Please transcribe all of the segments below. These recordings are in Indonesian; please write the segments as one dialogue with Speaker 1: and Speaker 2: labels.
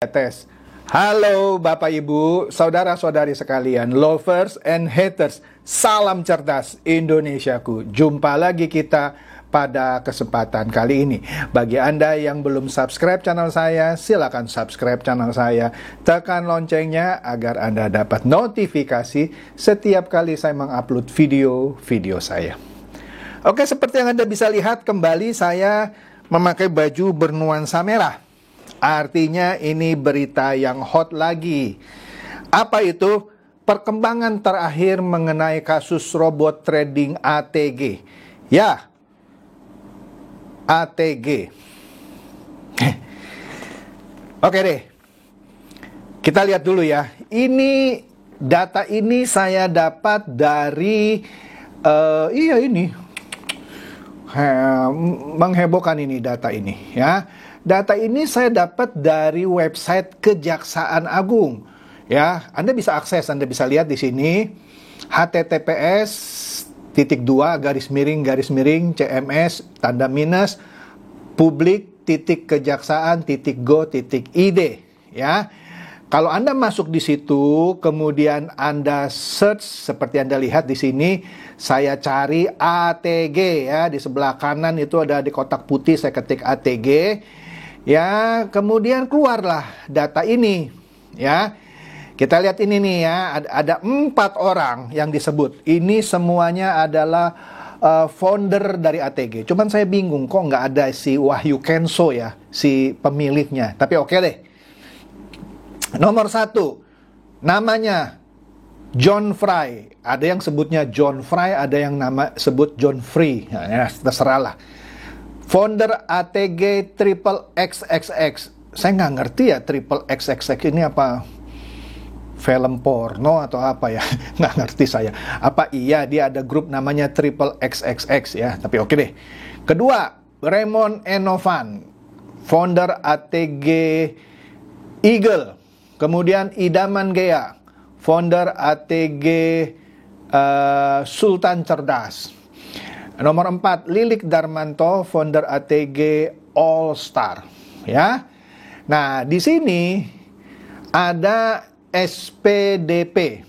Speaker 1: Tes. Halo Bapak Ibu, saudara-saudari sekalian, lovers and haters, salam cerdas Indonesiaku. Jumpa lagi kita pada kesempatan kali ini. Bagi Anda yang belum subscribe channel saya, silakan subscribe channel saya. Tekan loncengnya agar Anda dapat notifikasi setiap kali saya mengupload video-video saya. Oke, seperti yang Anda bisa lihat, kembali saya memakai baju bernuansa merah. Artinya ini berita yang hot lagi. Apa itu? Perkembangan terakhir mengenai kasus robot trading ATG. Ya, ATG. Oke deh, kita lihat dulu ya. Ini data ini saya dapat dari menghebohkan ini data ini ya. Data ini saya dapat dari website Kejaksaan Agung. Ya, Anda bisa akses, Anda bisa lihat di sini https://cms tanda minus publik.kejaksaan.go.id ya. Kalau Anda masuk di situ, kemudian Anda search seperti Anda lihat di sini, saya cari ATG ya, di sebelah kanan itu ada di kotak putih saya ketik ATG. Ya, kemudian keluarlah data ini ya. Kita lihat ini nih ya, ada 4 orang yang disebut. Ini semuanya adalah founder dari ATG. Cuman saya bingung kok nggak ada si Wahyu Kenso ya, si pemiliknya. Tapi oke deh. Nomor 1, namanya John Fry. Ada yang sebutnya John Fry, ada yang sebut John Free. Nah, ya, terserahlah. Founder ATG Triple XXX. Saya nggak ngerti ya Triple XXX ini apa, film porno atau apa ya. Nggak ngerti saya. Apa iya dia ada grup namanya Triple XXX ya. Tapi oke deh. Kedua, Raymond Enovan, founder ATG Eagle. Kemudian Idaman Gea, founder ATG Sultan Cerdas. Nomor 4, Lilik Darmanto, founder ATG All Star. Ya. Nah, di sini ada SPDP.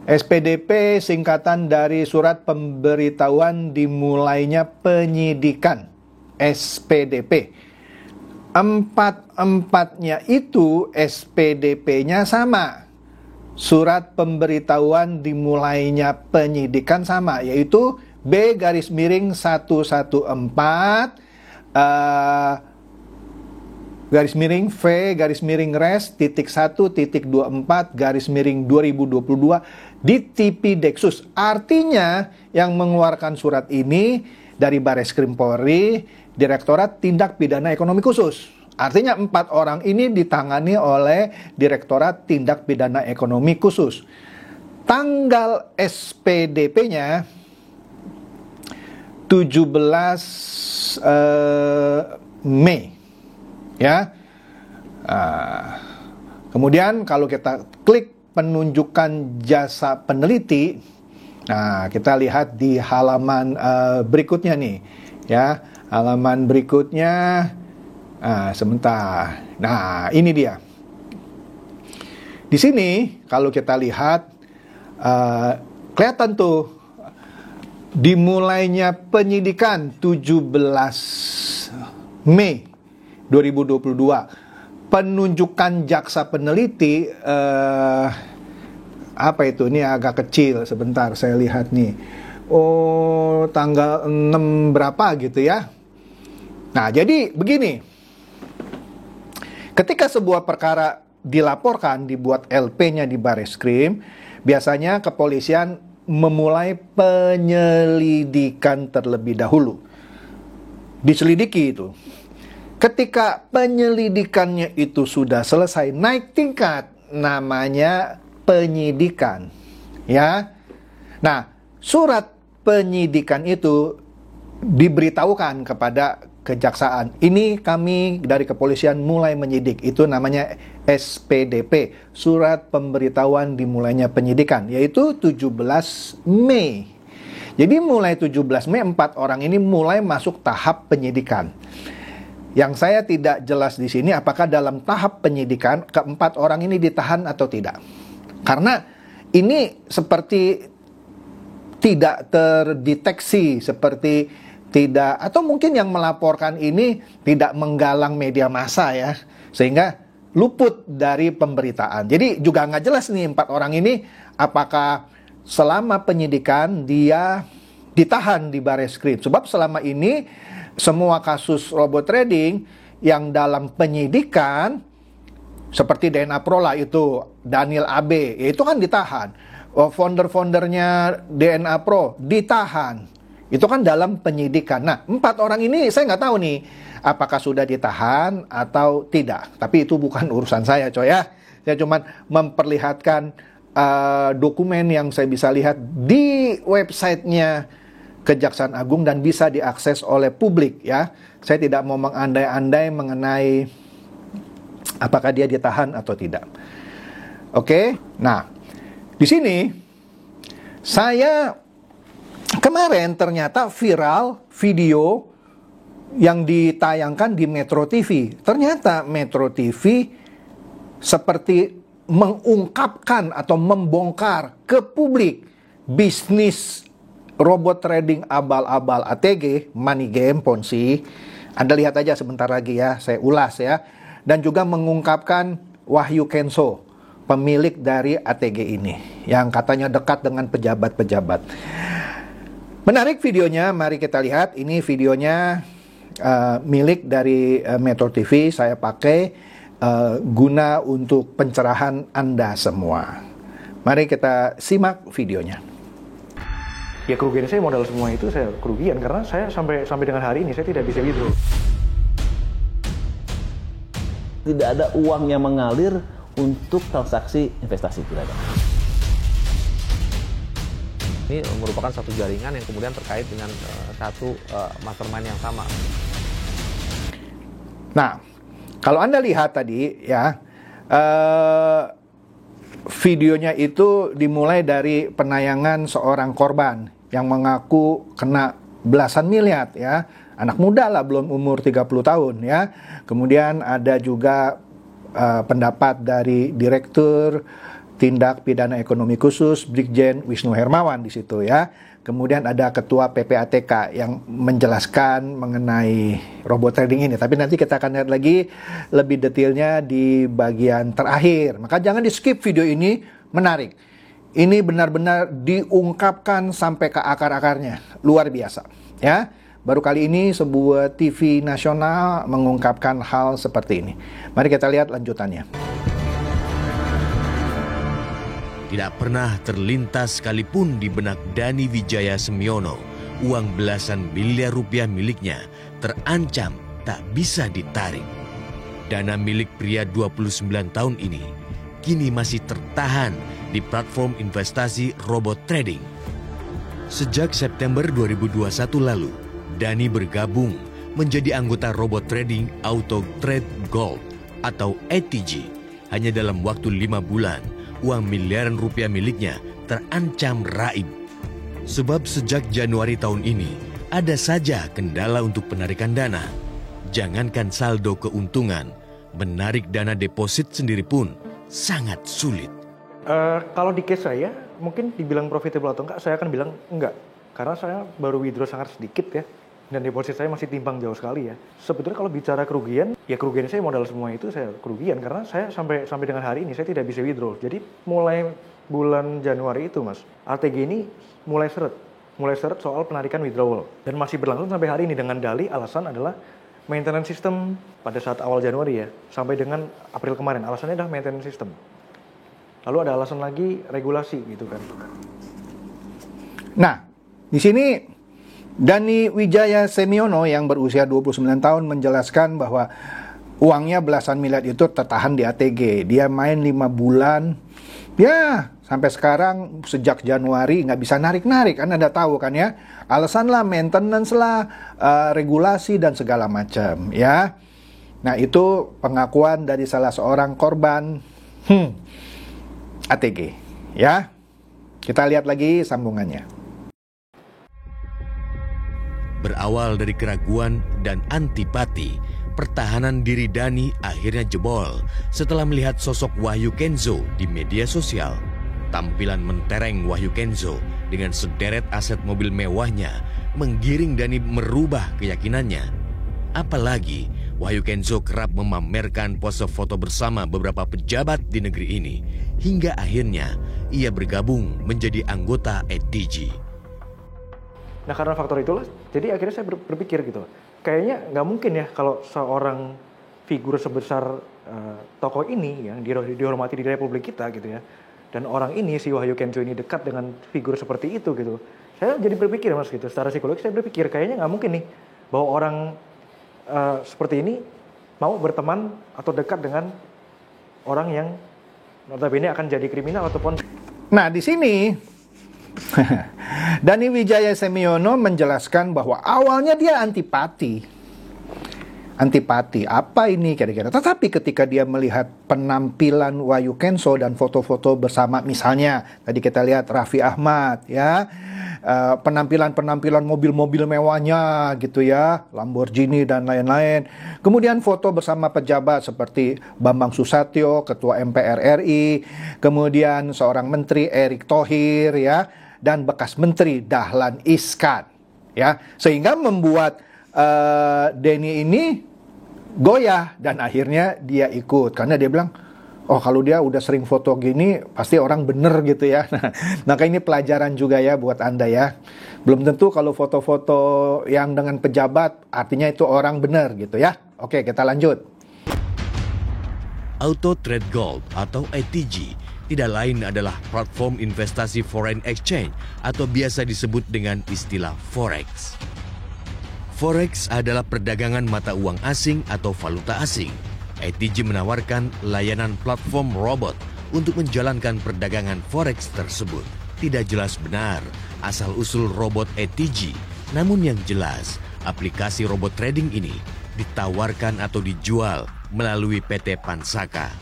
Speaker 1: SPDP singkatan dari Surat Pemberitahuan Dimulainya Penyidikan. SPDP. Empat-empatnya itu SPDP-nya sama. Surat Pemberitahuan Dimulainya Penyidikan sama, yaitu B-114 V-res.1.24/2022 di TV Dexus. Artinya yang mengeluarkan surat ini dari Bareskrim Polri, Direktorat Tindak Pidana Ekonomi Khusus. Artinya 4 orang ini ditangani oleh Direktorat Tindak Pidana Ekonomi Khusus. Tanggal SPDP-nya 17 Mei. Ya. Kemudian kalau kita klik penunjukan jasa peneliti, nah kita lihat di halaman berikutnya nih, ya halaman berikutnya, sebentar, nah ini dia. Di sini kalau kita lihat kelihatan tuh dimulainya penyidikan 17 Mei 2022. Penunjukan jaksa peneliti apa itu? Ini agak kecil, sebentar saya lihat nih. Oh, tanggal 6 berapa gitu ya. Nah, jadi begini. Ketika sebuah perkara dilaporkan, dibuat LP-nya di Bareskrim, biasanya kepolisian memulai penyelidikan terlebih dahulu. Diselidiki itu. Ketika penyelidikannya itu sudah selesai, naik tingkat, namanya penyidikan. Ya. Nah, surat penyidikan itu diberitahukan kepada kejaksaan. Ini kami dari kepolisian mulai menyidik. Itu namanya SPDP, Surat Pemberitahuan Dimulainya Penyidikan, yaitu 17 Mei. Jadi mulai 17 Mei 4 orang ini mulai masuk tahap penyidikan. Yang saya tidak jelas di sini apakah dalam tahap penyidikan keempat orang ini ditahan atau tidak. Karena ini seperti tidak terdeteksi, seperti tidak, atau mungkin yang melaporkan ini tidak menggalang media massa ya, sehingga luput dari pemberitaan. Jadi juga nggak jelas nih 4 orang ini apakah selama penyidikan dia ditahan di Barreskrim. Sebab selama ini semua kasus robot trading yang dalam penyidikan seperti DNA Pro lah itu Daniel AB, ya itu kan ditahan. Founder-foundernya DNA Pro ditahan. Itu kan dalam penyidikan. Nah, 4 orang ini saya nggak tahu nih apakah sudah ditahan atau tidak. Tapi itu bukan urusan saya, coy ya. Saya cuma memperlihatkan dokumen yang saya bisa lihat di websitenya Kejaksaan Agung dan bisa diakses oleh publik ya. Saya tidak mau mengandai-andai mengenai apakah dia ditahan atau tidak. Oke. Nah, di sini saya kemarin ternyata viral video yang ditayangkan di Metro TV. Ternyata Metro TV seperti mengungkapkan atau membongkar ke publik bisnis robot trading abal-abal ATG, money game, Ponzi. Anda lihat aja sebentar lagi ya, saya ulas ya. Dan juga mengungkapkan Wahyu Kenso, pemilik dari ATG ini, yang katanya dekat dengan pejabat-pejabat. Menarik videonya, mari kita lihat. Ini videonya milik dari Metro TV, saya pakai guna untuk pencerahan Anda semua. Mari kita simak videonya.
Speaker 2: Ya kerugian saya modal semua itu saya kerugian karena saya sampai dengan hari ini saya tidak bisa withdraw.
Speaker 3: Tidak ada uang yang mengalir untuk transaksi investasi, tidak ada.
Speaker 4: Ini merupakan satu jaringan yang kemudian terkait dengan satu mastermind yang sama.
Speaker 1: Nah, kalau Anda lihat tadi ya, videonya itu dimulai dari penayangan seorang korban yang mengaku kena belasan miliar ya. Anak muda lah, belum umur 30 tahun ya. Kemudian ada juga pendapat dari Direktur Tindak Pidana Ekonomi Khusus Brigjen Wisnu Hermawan di situ ya. Kemudian ada Ketua PPATK yang menjelaskan mengenai robot trading ini. Tapi nanti kita akan lihat lagi lebih detailnya di bagian terakhir. Maka jangan di skip video ini, menarik. Ini benar-benar diungkapkan sampai ke akar-akarnya. Luar biasa ya. Baru kali ini sebuah TV nasional mengungkapkan hal seperti ini. Mari kita lihat lanjutannya.
Speaker 5: Tidak pernah terlintas sekalipun di benak Dani Wijaya Semiono, uang belasan miliar rupiah miliknya terancam tak bisa ditarik. Dana milik pria 29 tahun ini kini masih tertahan di platform investasi robot trading. Sejak September 2021 lalu, Dani bergabung menjadi anggota robot trading Auto Trade Gold atau ATG. Hanya dalam waktu 5 bulan, uang miliaran rupiah miliknya terancam raib. Sebab sejak Januari tahun ini, ada saja kendala untuk penarikan dana. Jangankan saldo keuntungan, menarik dana deposit sendiri pun sangat sulit.
Speaker 2: Kalau di case saya, mungkin dibilang profitable atau enggak, saya akan bilang enggak. Karena saya baru withdraw sangat sedikit ya. Dan deposit saya masih timpang jauh sekali ya. Sebetulnya kalau bicara kerugian, ya kerugian saya modal semua itu saya kerugian. Karena saya sampai dengan hari ini saya tidak bisa withdraw. Jadi mulai bulan Januari itu mas, ATG ini mulai seret soal penarikan withdrawal. Dan masih berlangsung sampai hari ini dengan dalih alasan adalah maintenance system pada saat awal Januari ya. Sampai dengan April kemarin, alasannya adalah maintenance system. Lalu ada alasan lagi regulasi gitu kan.
Speaker 1: Nah, di sini Dani Wijaya Semiono yang berusia 29 tahun menjelaskan bahwa uangnya belasan miliar itu tertahan di ATG. Dia main 5 bulan, ya sampai sekarang sejak Januari nggak bisa narik-narik. Anda udah tahu kan ya, alasan lah maintenance lah, regulasi dan segala macam ya. Nah itu pengakuan dari salah seorang korban ATG ya. Kita lihat lagi sambungannya.
Speaker 5: Berawal dari keraguan dan antipati, Pertahanan diri Dani akhirnya jebol setelah melihat sosok Wahyu Kenzo di media sosial. Tampilan mentereng Wahyu Kenzo dengan sederet aset mobil mewahnya menggiring Dani merubah keyakinannya. Apalagi Wahyu Kenzo kerap memamerkan pose foto bersama beberapa pejabat di negeri ini, hingga akhirnya ia bergabung menjadi anggota ATG.
Speaker 2: Nah karena faktor itulah, jadi akhirnya saya berpikir gitu, kayaknya nggak mungkin ya kalau seorang figur sebesar tokoh ini yang dihormati di Republik kita gitu ya, dan orang ini si Wahyu Kenzo ini dekat dengan figur seperti itu gitu. Saya jadi berpikir mas gitu, secara psikologis saya berpikir kayaknya nggak mungkin nih bahwa orang seperti ini mau berteman atau dekat dengan orang yang notabene akan jadi kriminal ataupun.
Speaker 1: Nah di sini Dani Wijaya Semiono menjelaskan bahwa awalnya dia antipati apa ini kira-kira, tetapi ketika dia melihat penampilan Wahyu Kenzo dan foto-foto bersama, misalnya tadi kita lihat Raffi Ahmad ya, penampilan mobil-mobil mewahnya gitu ya, Lamborghini dan lain-lain, kemudian foto bersama pejabat seperti Bambang Susatyo, Ketua MPR RI, kemudian seorang menteri Erick Thohir ya, dan bekas menteri Dahlan Iskan ya, sehingga membuat Denny ini goyah dan akhirnya dia ikut karena dia bilang, oh kalau dia udah sering foto gini pasti orang bener gitu ya. Nah, maka ini pelajaran juga ya buat Anda ya. Belum tentu kalau foto-foto yang dengan pejabat artinya itu orang bener gitu ya. Oke, kita lanjut.
Speaker 5: Auto Trade Gold atau ATG tidak lain adalah platform investasi foreign exchange atau biasa disebut dengan istilah Forex. Forex adalah perdagangan mata uang asing atau valuta asing. ATG menawarkan layanan platform robot untuk menjalankan perdagangan Forex tersebut. Tidak jelas benar asal-usul robot ATG, namun yang jelas aplikasi robot trading ini ditawarkan atau dijual melalui PT Pansaka.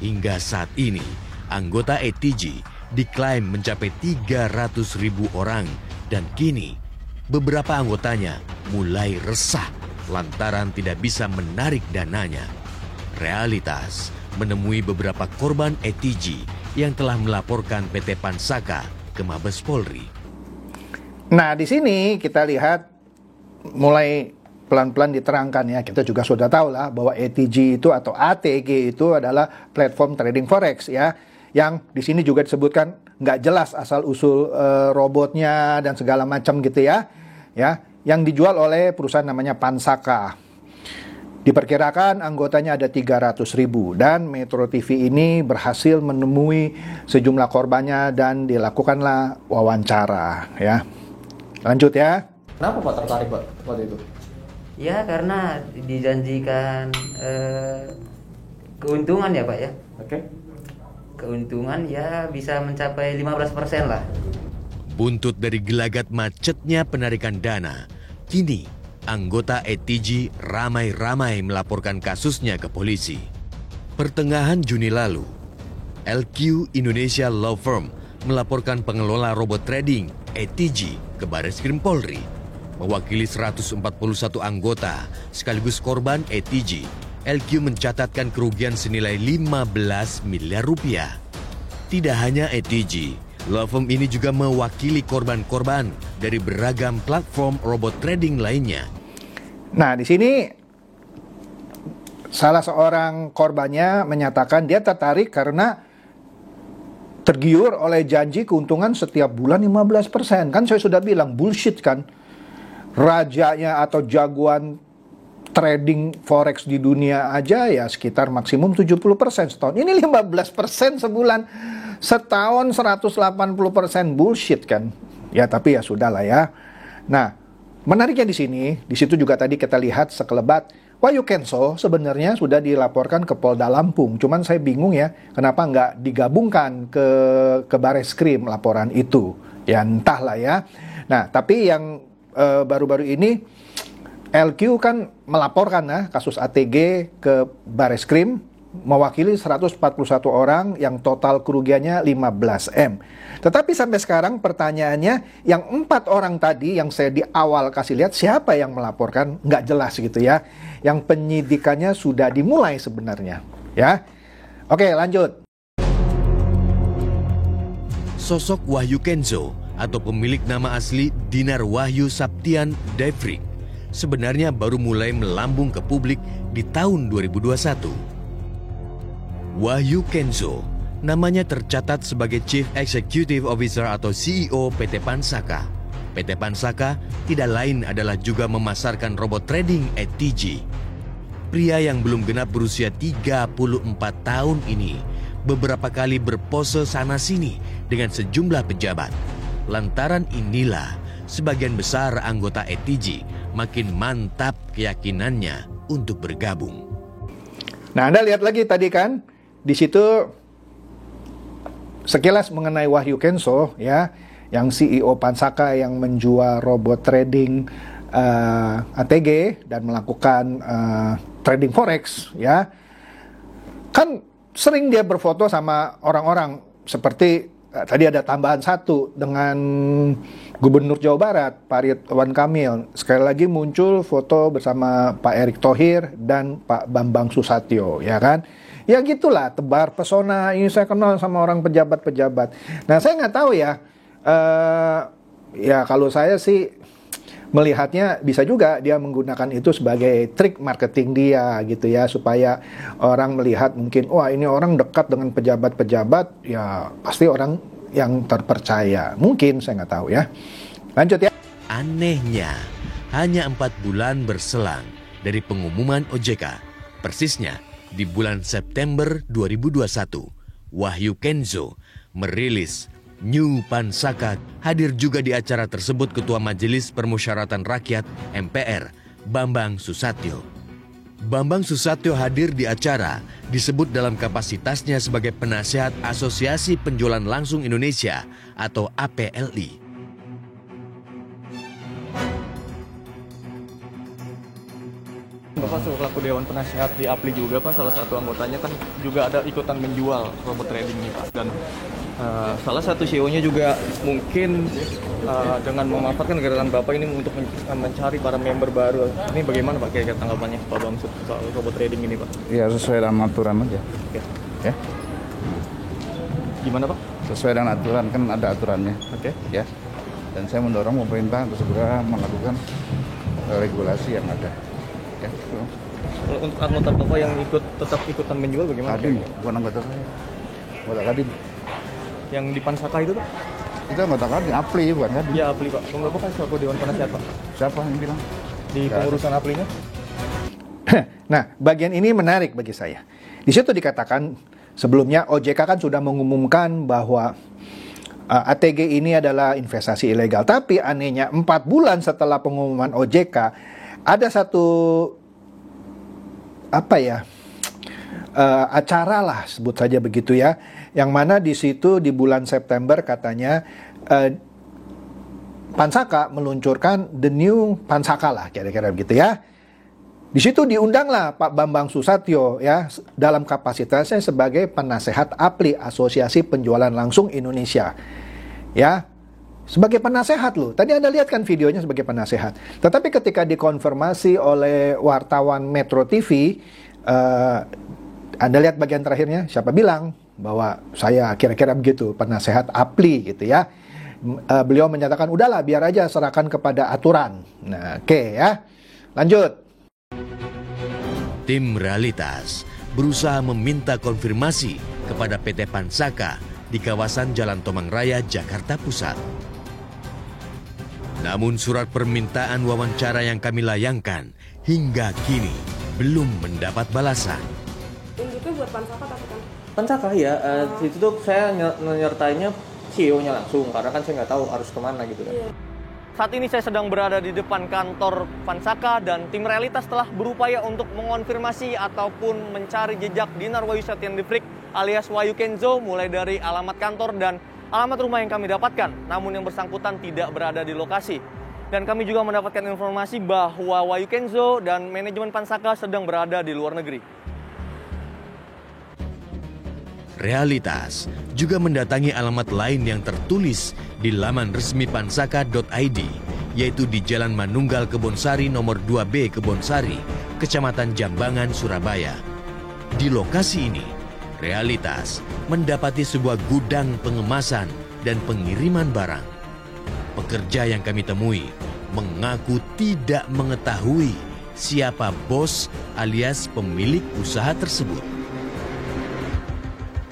Speaker 5: Hingga saat ini, anggota ATG diklaim mencapai 300.000 orang dan kini beberapa anggotanya mulai resah lantaran tidak bisa menarik dananya. Realitas menemui beberapa korban ATG yang telah melaporkan PT Pansaka ke Mabes Polri.
Speaker 1: Nah, di sini kita lihat mulai pelan-pelan diterangkan ya. Kita juga sudah tahu lah bahwa ATG itu atau ATG itu adalah platform trading forex ya. Yang di sini juga disebutkan nggak jelas asal-usul robotnya dan segala macam gitu ya. Ya, yang dijual oleh perusahaan namanya Pansaka. Diperkirakan anggotanya ada 300.000 dan Metro TV ini berhasil menemui sejumlah korbannya dan dilakukanlah wawancara ya. Lanjut ya.
Speaker 6: Kenapa Pak tertarik Pak waktu itu?
Speaker 7: Ya karena dijanjikan keuntungan ya Pak ya.
Speaker 6: Oke.
Speaker 7: Keuntungan ya bisa mencapai 15% lah.
Speaker 5: Buntut dari gelagat macetnya penarikan dana, kini anggota ATG ramai-ramai melaporkan kasusnya ke polisi. Pertengahan Juni lalu, LQ Indonesia Law Firm melaporkan pengelola robot trading ATG ke Bareskrim Polri. Mewakili 141 anggota sekaligus korban ATG, LQ mencatatkan kerugian senilai 15 miliar rupiah. Tidak hanya ATG, law firm ini juga mewakili korban-korban dari beragam platform robot trading lainnya.
Speaker 1: Nah, di sini salah seorang korbannya menyatakan dia tertarik karena tergiur oleh janji keuntungan setiap bulan 15%. Kan saya sudah bilang bullshit kan. Rajanya atau jagoan trading forex di dunia aja ya sekitar maksimum 70% setahun. Ini 15% sebulan. Setahun 180% bullshit kan. Ya tapi ya sudahlah ya. Nah, menariknya di situ juga tadi kita lihat sekelebat Wahyu Kenzo sebenarnya sudah dilaporkan ke Polda Lampung. Cuman saya bingung ya, kenapa nggak digabungkan ke Bareskrim laporan itu. Ya entahlah ya. Nah, tapi yang baru-baru ini LQ kan melaporkan kasus ATG ke Bareskrim mewakili 141 orang yang total kerugiannya 15 M. Tetapi sampai sekarang pertanyaannya, yang 4 orang tadi yang saya di awal kasih lihat, siapa yang melaporkan? Nggak jelas gitu ya. Yang penyidikannya sudah dimulai sebenarnya. Ya, oke lanjut.
Speaker 5: Sosok Wahyu Kenzo atau pemilik nama asli Dinar Wahyu Saptian Devrik sebenarnya baru mulai melambung ke publik di tahun 2021. Wahyu Kenzo namanya tercatat sebagai Chief Executive Officer atau CEO PT Pansaka. PT Pansaka tidak lain adalah juga memasarkan robot trading ATG. Pria yang belum genap berusia 34 tahun ini beberapa kali berpose sana-sini dengan sejumlah pejabat. Lantaran inilah sebagian besar anggota ATG makin mantap keyakinannya untuk bergabung.
Speaker 1: Nah, Anda lihat lagi tadi kan, di situ sekilas mengenai Wahyu Kenzo ya, yang CEO Pansaka yang menjual robot trading ATG dan melakukan trading forex ya. Kan sering dia berfoto sama orang-orang seperti tadi ada tambahan satu dengan Gubernur Jawa Barat, Pak Ridwan Kamil. Sekali lagi muncul foto bersama Pak Erick Thohir dan Pak Bambang Susatyo, ya kan? Ya gitulah, tebar pesona. Ini saya kenal sama orang pejabat-pejabat. Nah, saya nggak tahu ya. Ya kalau saya sih melihatnya bisa juga dia menggunakan itu sebagai trik marketing dia gitu ya, supaya orang melihat mungkin wah ini orang dekat dengan pejabat-pejabat, ya pasti orang yang terpercaya. Mungkin, saya nggak tahu ya. Lanjut ya.
Speaker 5: Anehnya, hanya 4 bulan berselang dari pengumuman OJK, persisnya di bulan September 2021, Wahyu Kenzo merilis New Pansaka. Hadir juga di acara tersebut Ketua Majelis Permusyawaratan Rakyat MPR, Bambang Susatyo. Bambang Susatyo hadir di acara disebut dalam kapasitasnya sebagai penasihat Asosiasi Penjualan Langsung Indonesia atau APLI.
Speaker 6: Bapak selaku Dewan Penasehat di APLI juga Pak, salah satu anggotanya kan juga ada ikutan menjual robot trading nih Pak. Dan salah satu CEO-nya juga mungkin dengan memanfaatkan gerakan Bapak ini untuk mencari para member baru. Ini bagaimana Pak kira-kira tanggapannya Pak Bamsud soal robot trading ini Pak?
Speaker 8: Ya sesuai dengan aturan aja.
Speaker 6: Oke.
Speaker 8: Ya.
Speaker 6: Gimana Pak?
Speaker 8: Sesuai dengan aturan, kan ada aturannya.
Speaker 6: Oke.
Speaker 8: Ya. Dan saya mendorong pemerintah untuk segera melakukan regulasi yang ada. Ya.
Speaker 6: Untuk anggota Bapak yang tetap ikutan menjual bagaimana?
Speaker 8: Kadin, bukan anggota saya. Anggota Kadin.
Speaker 6: Yang di Pansaka itu Pak?
Speaker 8: Itu anggota Kadin, APLI bukan Kadin.
Speaker 6: Ya APLI Pak. Bapak kan selaku Dewan Penasehat Pak.
Speaker 8: Siapa yang bilang?
Speaker 6: Di pengurusan APLI-nya?
Speaker 1: Nah, bagian ini menarik bagi saya. Di situ dikatakan sebelumnya OJK kan sudah mengumumkan bahwa ATG ini adalah investasi ilegal. Tapi anehnya 4 bulan setelah pengumuman OJK ada satu acara lah, sebut saja begitu ya, yang mana di situ di bulan September katanya Pansaka meluncurkan the new Pansaka lah, kira-kira begitu ya. Di situ diundanglah Pak Bambang Susatyo ya, dalam kapasitasnya sebagai penasehat APLI, Asosiasi Penjualan Langsung Indonesia. Ya, sebagai penasehat loh. Tadi Anda lihat kan videonya sebagai penasehat. Tetapi ketika dikonfirmasi oleh wartawan Metro TV, Anda lihat bagian terakhirnya, siapa bilang bahwa saya kira-kira begitu, penasehat APLI gitu ya. Beliau menyatakan, udahlah biar aja serahkan kepada aturan. Nah, oke ya. Lanjut.
Speaker 5: Tim Realitas berusaha meminta konfirmasi kepada PT Pansaka di kawasan Jalan Tomang Raya, Jakarta Pusat. Namun surat permintaan wawancara yang kami layangkan hingga kini belum mendapat balasan.
Speaker 9: Itu buat Pansaka tapi kan?
Speaker 6: Pansaka ya, itu tuh saya menyertainya CEO-nya langsung, karena kan saya nggak tahu harus kemana gitu kan.
Speaker 9: Iya.
Speaker 6: Saat ini saya sedang berada di depan kantor Pansaka dan tim Realitas telah berupaya untuk mengonfirmasi ataupun mencari jejak Dinar Wahyu Saptian Devrik alias Wahyu Kenzo mulai dari alamat kantor dan alamat rumah yang kami dapatkan. Namun yang bersangkutan tidak berada di lokasi. Dan kami juga mendapatkan informasi bahwa Wahyu Kenzo dan manajemen Pansaka sedang berada di luar negeri.
Speaker 5: Realitas juga mendatangi alamat lain yang tertulis di laman resmi pansaka.id, yaitu di Jalan Manunggal Kebonsari nomor 2B Kebonsari, Kecamatan Jambangan, Surabaya. Di lokasi ini, Realitas mendapati sebuah gudang pengemasan dan pengiriman barang. Pekerja yang kami temui mengaku tidak mengetahui siapa bos alias pemilik usaha tersebut.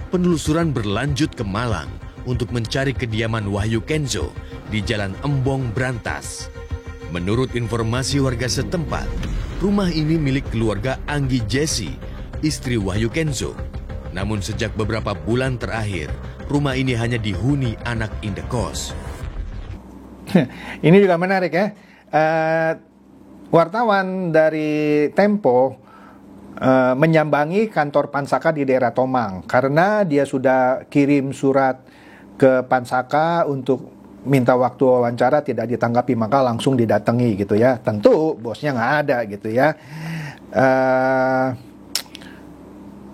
Speaker 5: Penelusuran berlanjut ke Malang untuk mencari kediaman Wahyu Kenzo di Jalan Embong, Brantas. Menurut informasi warga setempat, rumah ini milik keluarga Anggi Jesi, istri Wahyu Kenzo. Namun sejak beberapa bulan terakhir, rumah ini hanya dihuni anak indekos.
Speaker 1: Ini juga menarik ya. Wartawan dari Tempo menyambangi kantor Pansaka di daerah Tomang karena dia sudah kirim surat ke Pansaka untuk minta waktu wawancara, tidak ditanggapi, maka langsung didatangi gitu ya. Tentu bosnya nggak ada gitu ya.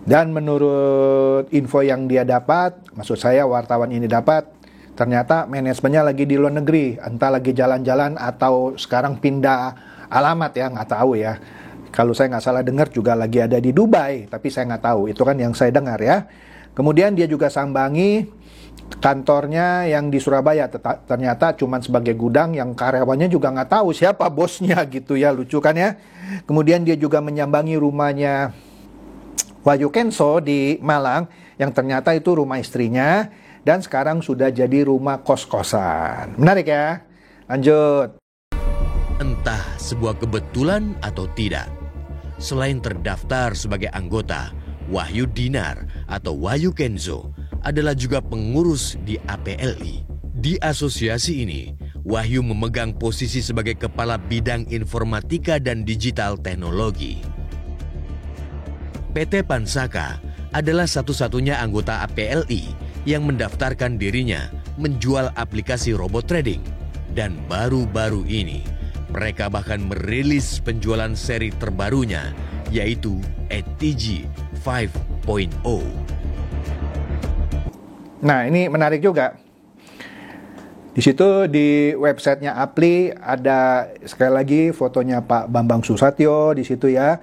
Speaker 1: Dan menurut info yang dia dapat, maksud saya wartawan ini dapat, ternyata manajemennya lagi di luar negeri, entah lagi jalan-jalan atau sekarang pindah alamat ya, nggak tahu ya. Kalau saya nggak salah dengar juga lagi ada di Dubai, tapi saya nggak tahu. Itu kan yang saya dengar ya. Kemudian dia juga sambangi kantornya yang di Surabaya. Ternyata cuma sebagai gudang yang karyawannya juga nggak tahu siapa bosnya gitu ya. Lucu kan ya. Kemudian dia juga menyambangi rumahnya Wahyu Kenzo di Malang, yang ternyata itu rumah istrinya. Dan sekarang sudah jadi rumah kos-kosan. Menarik ya. Lanjut.
Speaker 5: Entah sebuah kebetulan atau tidak, selain terdaftar sebagai anggota, Wahyu Dinar atau Wahyu Kenzo adalah juga pengurus di APLI. Di asosiasi ini, Wahyu memegang posisi sebagai Kepala Bidang Informatika dan Digital Teknologi. PT Pansaka adalah satu-satunya anggota APLI yang mendaftarkan dirinya menjual aplikasi robot trading. Dan baru-baru ini, mereka bahkan merilis penjualan seri terbarunya, yaitu ETG 5.0.
Speaker 1: Nah, ini menarik juga. Di situ di websitenya Apli ada sekali lagi fotonya Pak Bambang Susatyo di situ ya.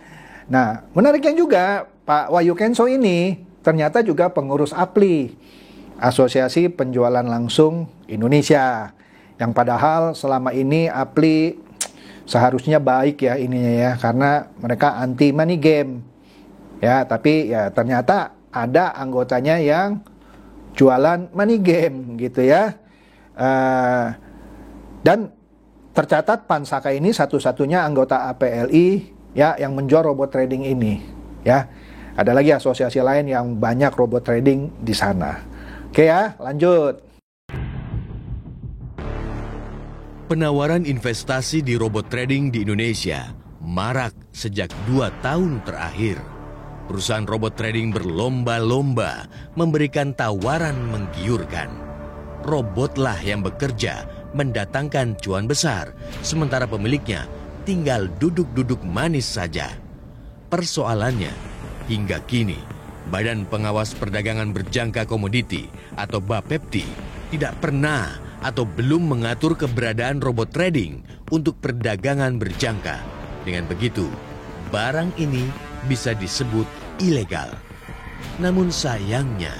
Speaker 1: Nah, menariknya juga Pak Wahyu Kenzo ini ternyata juga pengurus Apli, Asosiasi Penjualan Langsung Indonesia. Yang padahal selama ini Apli seharusnya baik ya ininya ya, karena mereka anti money game. Ya, tapi ya ternyata ada anggotanya yang jualan money game gitu ya. Dan tercatat Pansaka ini satu-satunya anggota APLI ya yang menjual robot trading ini ya. Ada lagi asosiasi lain yang banyak robot trading di sana. Oke ya, lanjut.
Speaker 5: Penawaran investasi di robot trading di Indonesia marak sejak 2 tahun terakhir. Perusahaan robot trading berlomba-lomba memberikan tawaran menggiurkan. Robotlah yang bekerja mendatangkan cuan besar, sementara pemiliknya tinggal duduk-duduk manis saja. Persoalannya, hingga kini, Badan Pengawas Perdagangan Berjangka Komoditi atau BAPEPTI tidak pernah atau belum mengatur keberadaan robot trading untuk perdagangan berjangka. Dengan begitu, barang ini bisa disebut ilegal. Namun sayangnya,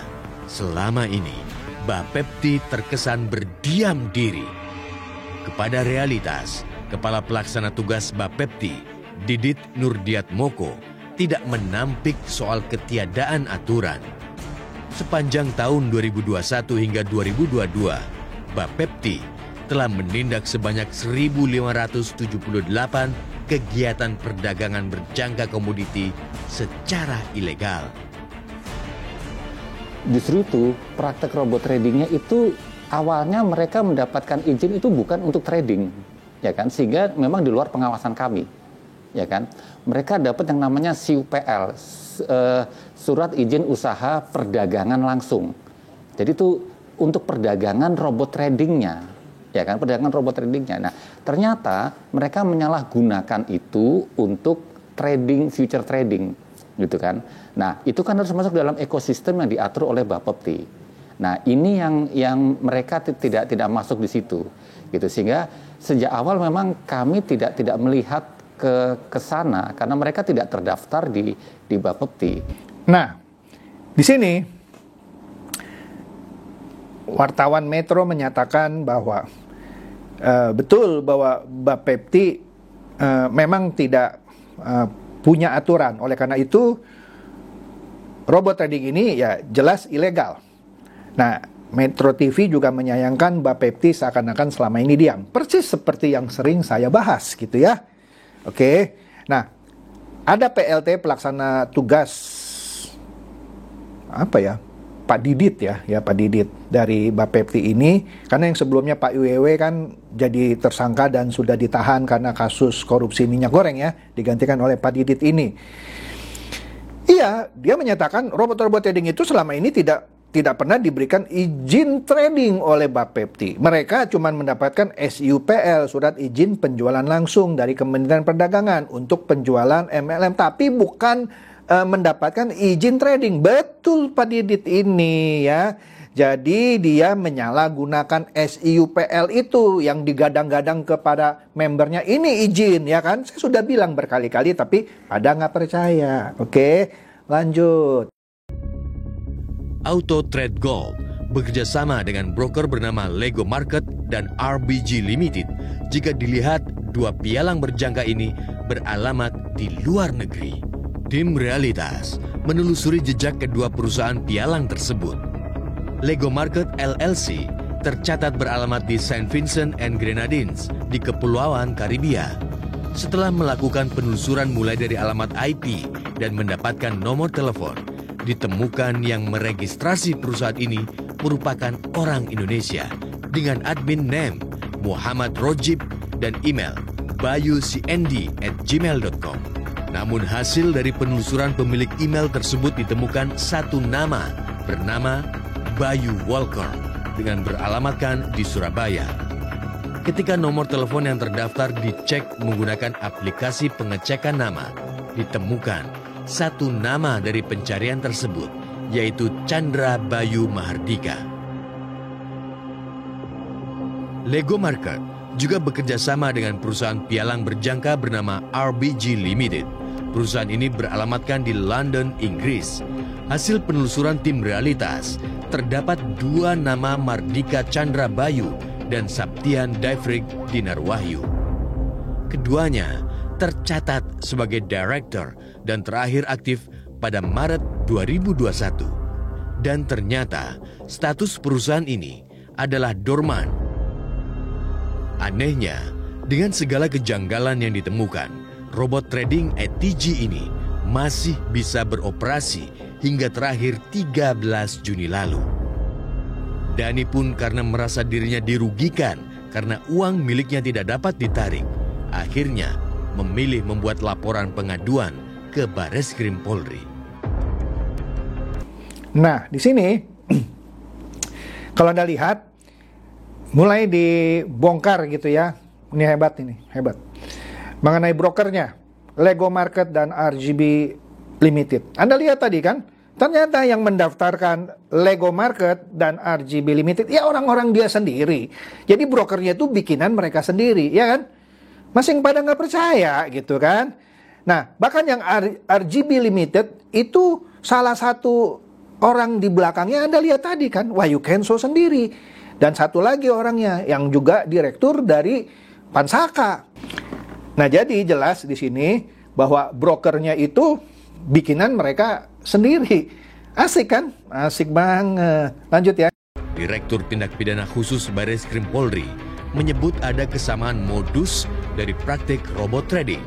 Speaker 5: selama ini BAPEPTI terkesan berdiam diri. Kepada Realitas, Kepala Pelaksana Tugas BAPEPTI, Didit Nurdiatmoko, tidak menampik soal ketiadaan aturan. Sepanjang tahun 2021 hingga 2022, BAPEPTI telah menindak sebanyak 1.578 kegiatan perdagangan berjangka komoditi secara ilegal.
Speaker 10: Justru itu praktek robot tradingnya itu awalnya mereka mendapatkan izin itu bukan untuk trading, ya kan? Sehingga memang di luar pengawasan kami, ya kan? Mereka dapat yang namanya SIUPL, Surat Izin Usaha Perdagangan Langsung. Jadi itu untuk perdagangan robot tradingnya, ya kan, perdagangan robot tradingnya. Nah, ternyata mereka menyalahgunakan itu untuk trading, future trading, gitu kan. Nah, itu kan harus masuk dalam ekosistem yang diatur oleh Bapepti. Nah, ini yang mereka tidak masuk di situ, gitu. Sehingga sejak awal memang kami tidak melihat ke sana karena mereka tidak terdaftar di Bapepti.
Speaker 1: Nah, di sini wartawan Metro menyatakan bahwa betul bahwa Bapepti memang tidak punya aturan. Oleh karena itu, robot trading ini ya jelas ilegal. Nah, Metro TV juga menyayangkan Bapepti seakan-akan selama ini diam. Persis seperti yang sering saya bahas gitu ya. Oke. Nah, ada PLT pelaksana tugas Pak Didit Pak Didit dari Bapepti ini, karena yang sebelumnya Pak IWW kan jadi tersangka dan sudah ditahan karena kasus korupsi minyak goreng ya, digantikan oleh Pak Didit ini. Iya, dia menyatakan robot-robot trading itu selama ini tidak pernah diberikan izin trading oleh Bapepti. Mereka cuma mendapatkan SIUPL, surat izin penjualan langsung dari Kementerian Perdagangan untuk penjualan MLM, tapi bukan mendapatkan izin trading. Betul Pak Didit ini ya. Jadi dia menyalahgunakan SIUPL itu yang digadang-gadang kepada membernya. Ini izin ya kan. Saya sudah bilang berkali-kali tapi pada nggak percaya. Oke, lanjut.
Speaker 5: Auto Trade Gold bekerja sama dengan broker bernama Lego Market dan RBG Limited. Jika dilihat, dua pialang berjangka ini beralamat di luar negeri. Tim Realitas menelusuri jejak kedua perusahaan pialang tersebut. Lego Market LLC tercatat beralamat di Saint Vincent and Grenadines di Kepulauan Karibia. Setelah melakukan penelusuran mulai dari alamat IP dan mendapatkan nomor telepon, ditemukan yang meregistrasi perusahaan ini merupakan orang Indonesia dengan admin name Muhammad Rojib dan email bayucnd@gmail.com. Namun hasil dari penelusuran pemilik email tersebut ditemukan satu nama bernama Bayu Walker dengan beralamatkan di Surabaya. Ketika nomor telepon yang terdaftar dicek menggunakan aplikasi pengecekan nama, ditemukan satu nama dari pencarian tersebut, yaitu Chandra Bayu Mahardika. Lego Market juga bekerja sama dengan perusahaan pialang berjangka bernama RBG Limited. Perusahaan ini beralamatkan di London, Inggris. Hasil penelusuran tim Realitas, terdapat dua nama Mardika Chandra Bayu dan Sabtian Daifrik Dinar Wahyu. Keduanya tercatat sebagai director dan terakhir aktif pada Maret 2021. Dan ternyata status perusahaan ini adalah dorman. Anehnya, dengan segala kejanggalan yang ditemukan, robot trading ATG ini masih bisa beroperasi hingga terakhir 13 Juni lalu. Dani pun karena merasa dirinya dirugikan karena uang miliknya tidak dapat ditarik, akhirnya memilih membuat laporan pengaduan ke Bareskrim Polri.
Speaker 1: Nah, di sini kalau Anda lihat mulai dibongkar gitu ya. Ini hebat ini, hebat. Mengenai brokernya, Lego Market dan RGB Limited. Anda lihat tadi kan, ternyata yang mendaftarkan Lego Market dan RGB Limited ya orang-orang dia sendiri. Jadi brokernya itu bikinan mereka sendiri, ya kan? Masing pada nggak percaya gitu kan. Nah, bahkan yang RGB Limited itu salah satu orang di belakangnya Anda lihat tadi kan, Wahyu Kenso sendiri. Dan satu lagi orangnya yang juga direktur dari Pansaka. Nah, jadi jelas di sini bahwa brokernya itu bikinan mereka sendiri. Asik kan? Asik banget. Lanjut ya.
Speaker 5: Direktur Tindak Pidana Khusus Bareskrim Polri menyebut ada kesamaan modus dari praktik robot trading.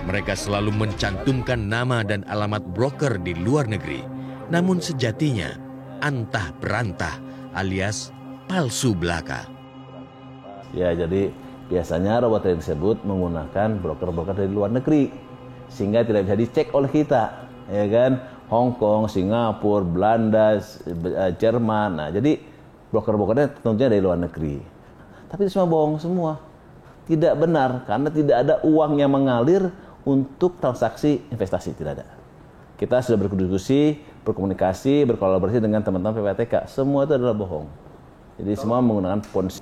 Speaker 5: Mereka selalu mencantumkan nama dan alamat broker di luar negeri, namun sejatinya antah berantah alias palsu belaka.
Speaker 3: Ya, jadi biasanya robot trading tersebut menggunakan broker-broker dari luar negeri, sehingga tidak bisa dicek oleh kita, ya kan? Hong Kong, Singapura, Belanda, Jerman. Nah, jadi broker-brokernya tentunya dari luar negeri. Tapi itu semua bohong semua. Tidak benar, karena tidak ada uang yang mengalir untuk transaksi investasi, tidak ada. kita sudah berdiskusi, berkomunikasi, berkolaborasi dengan teman-teman PPATK. Semua itu adalah bohong. Jadi semua menggunakan ponzi.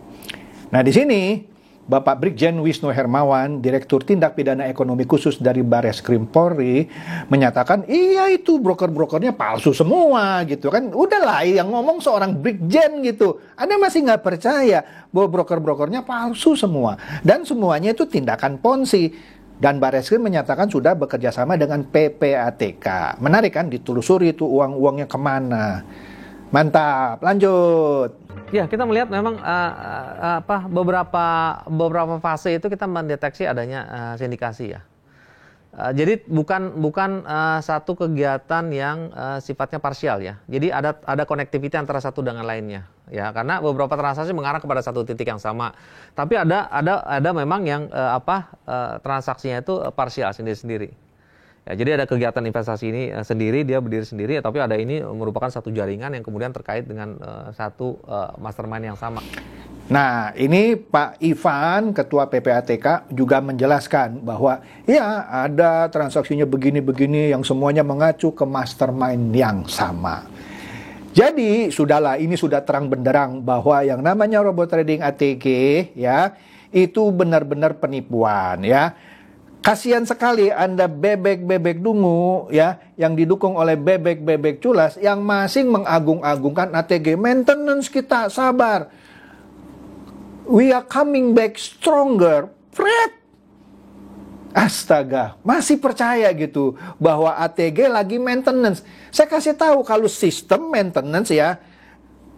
Speaker 1: Nah di sini Bapak Brigjen Wisnu Hermawan, Direktur Tindak Pidana Ekonomi Khusus dari Bareskrim Polri, menyatakan iya itu broker-brokernya palsu semua gitu kan. Udahlah yang ngomong seorang Brigjen gitu. Anda masih nggak percaya bahwa broker-brokernya palsu semua. Dan semuanya itu tindakan ponzi. Dan Bareskrim menyatakan sudah bekerja sama dengan PPATK. Menarik kan, ditelusuri itu uang-uangnya kemana. Mantap, lanjut.
Speaker 4: Ya, kita melihat memang beberapa fase itu kita mendeteksi adanya sindikasi ya. Jadi bukan satu kegiatan yang sifatnya parsial ya. Jadi ada konektivitas antara satu dengan lainnya ya. Karena beberapa transaksi mengarah kepada satu titik yang sama. Tapi ada memang yang transaksinya itu parsial sendiri-sendiri. Ya, jadi ada kegiatan investasi ini sendiri, dia berdiri sendiri, tapi ada ini merupakan satu jaringan yang kemudian terkait dengan satu mastermind yang sama.
Speaker 1: Nah, ini Pak Ivan, Ketua PPATK, juga menjelaskan bahwa ya ada transaksinya begini-begini yang semuanya mengacu ke mastermind yang sama. Jadi, sudahlah, ini sudah terang benderang bahwa yang namanya robot trading ATG, ya, itu benar-benar penipuan, ya. Kasihan sekali Anda bebek-bebek dungu ya yang didukung oleh bebek-bebek culas yang masing mengagung-agungkan ATG. Maintenance kita, sabar. We are coming back stronger. Fred. Astaga, masih percaya gitu bahwa ATG lagi maintenance. Saya kasih tahu kalau sistem maintenance ya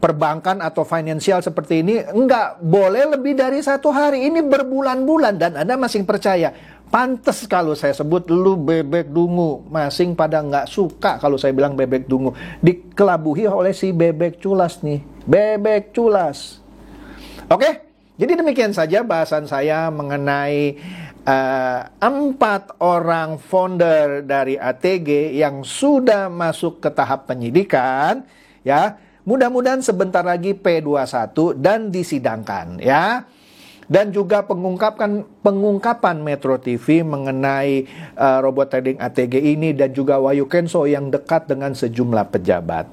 Speaker 1: perbankan atau finansial seperti ini enggak boleh lebih dari 1 hari. Ini berbulan-bulan dan Anda masih percaya. Pantes kalau saya sebut lu bebek dungu. Masing pada nggak suka kalau saya bilang bebek dungu. Dikelabuhi oleh si bebek culas nih. Bebek culas. Oke, jadi demikian saja bahasan saya mengenai 4 orang founder dari ATG yang sudah masuk ke tahap penyidikan. Ya, mudah-mudahan sebentar lagi P21 dan disidangkan ya. Dan juga pengungkapan Metro TV mengenai robot trading ATG ini dan juga Wahyu Kenso yang dekat dengan sejumlah pejabat.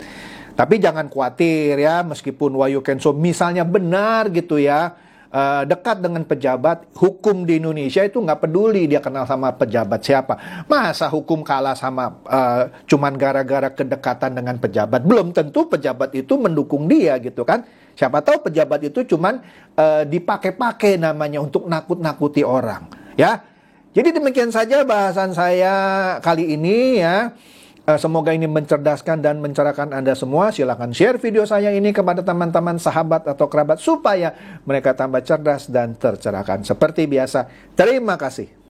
Speaker 1: Tapi jangan khawatir ya, meskipun Wahyu Kenso misalnya benar gitu ya, dekat dengan pejabat, hukum di Indonesia itu nggak peduli dia kenal sama pejabat siapa. Masa hukum kalah sama cuman gara-gara kedekatan dengan pejabat? Belum tentu pejabat itu mendukung dia gitu kan. Siapa tahu pejabat itu cuman dipakai-pakai namanya untuk nakut-nakuti orang, ya. Jadi demikian saja bahasan saya kali ini ya. Semoga ini mencerdaskan dan mencerahkan Anda semua. Silakan share video saya ini kepada teman-teman, sahabat atau kerabat supaya mereka tambah cerdas dan tercerahkan. Seperti biasa, terima kasih.